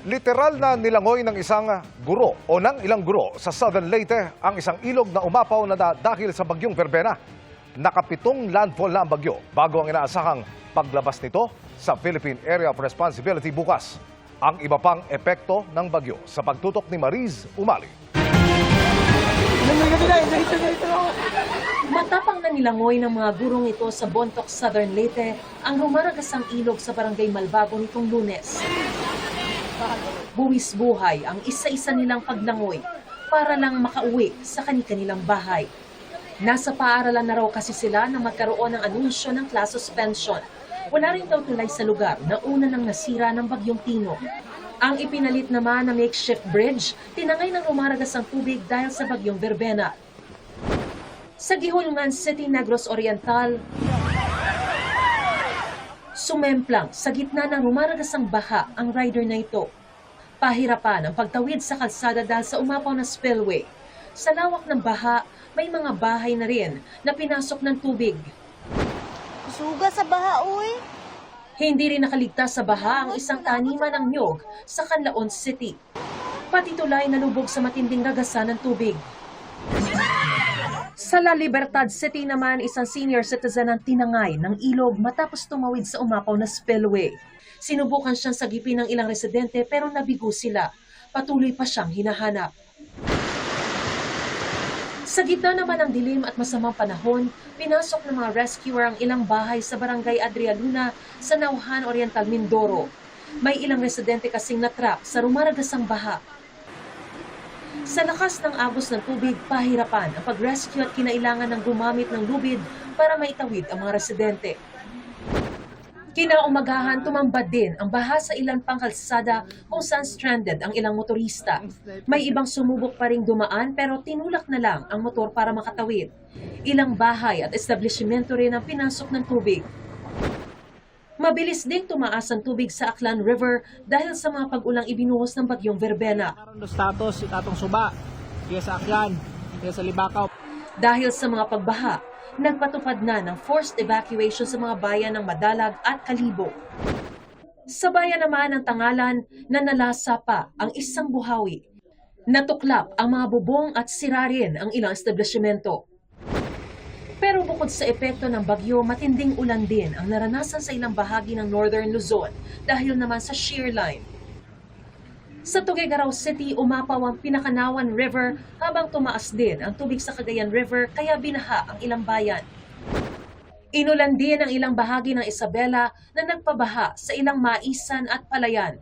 Literal na nilangoy ng isang guro o ng ilang guro sa Southern Leyte ang isang ilog na umapaw na dahil sa bagyong Verbena. Nakapitong landfall na ang bagyo bago ang inaasahang paglabas nito sa Philippine Area of Responsibility bukas. Ang iba pang epekto ng bagyo sa pagtutok ni Mariz Umali. Matapang na nilangoy ng mga gurong ito sa Bontoc, Southern Leyte ang rumaragasang ilog sa Barangay Malbago nitong Lunes. Buwis buhay ang isa-isa nilang paglangoy para lang makauwi sa kani-kanilang bahay. Nasa paaralan na raw kasi sila nang magkaroon ng anunsyo ng class suspension. Wala rin daw tulay sa lugar na una nang nasira ng bagyong Tino. Ang ipinalit naman na makeshift bridge, tinangay ng rumaragas ang tubig dahil sa bagyong Verbena. Sa Gihulngan City, Negros Oriental, sumemplang sa gitna ng rumaragasang baha ang rider na ito. Pahirapan ang pagtawid sa kalsada dahil sa umapaw na spillway. Sa lawak ng baha, may mga bahay na rin na pinasok ng tubig. Suga sa baha, uy. Hindi rin nakaligtas sa baha ang isang taniman ng niyog sa Canlaon City. Pati tulay nalubog sa matinding ragasan ng tubig. Sa La Libertad City naman, isang senior citizen ang tinangay ng ilog matapos tumawid sa umapaw na spillway. Sinubukan siyang sagipin ng ilang residente pero nabigo sila. Patuloy pa siyang hinahanap. Sa gitna naman ng dilim at masamang panahon, pinasok ng mga rescuer ang ilang bahay sa Barangay Adrialuna sa Nauhan Oriental, Mindoro. May ilang residente kasing natrap sa rumaragasang baha. Sa lakas ng agos ng tubig, pahirapan ang pag-rescue at kinailangan ng gumamit ng lubid para maitawid ang mga residente. Kinaumagahan, tumambad din ang baha sa ilang pangkalsada kung saan stranded ang ilang motorista. May ibang sumubok pa ring dumaan pero tinulak na lang ang motor para makatawid. Ilang bahay at establishmento rin ang pinasok ng tubig. Mabilis ding tumaas ang tubig sa Aklan River dahil sa mga pag-ulang ibinuhos ng bagyong Verbena. Status itatong suba, kaya sa Aklan, kaya sa Libakaw. Dahil sa mga pagbaha, nagpatupad na ng forced evacuation sa mga bayan ng Madalag at Kalibo. Sa bayan naman ng Tangalan, nanalasa pa ang isang buhawi. Natuklap ang mga bubong at sira rin ang ilang establishmento. Pero bukod sa epekto ng bagyo, matinding ulan din ang naranasan sa ilang bahagi ng Northern Luzon dahil naman sa shear line. Sa Tuguegarao City, umapaw ang Pinakanawan River habang tumaas din ang tubig sa Cagayan River kaya binaha ang ilang bayan. Inulan din ang ilang bahagi ng Isabela na nagpabaha sa ilang maisan at palayan.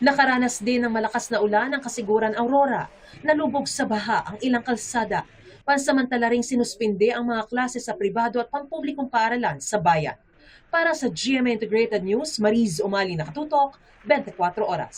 Nakaranas din ng malakas na ulan ang Kasiguran Aurora, nalubog sa baha ang ilang kalsada. Pansamantala ring sinuspinde ang mga klase sa pribado at pampublikong paaralan sa bayan. Para sa GMA Integrated News, Mariz Umali, nakatutok, 24 oras.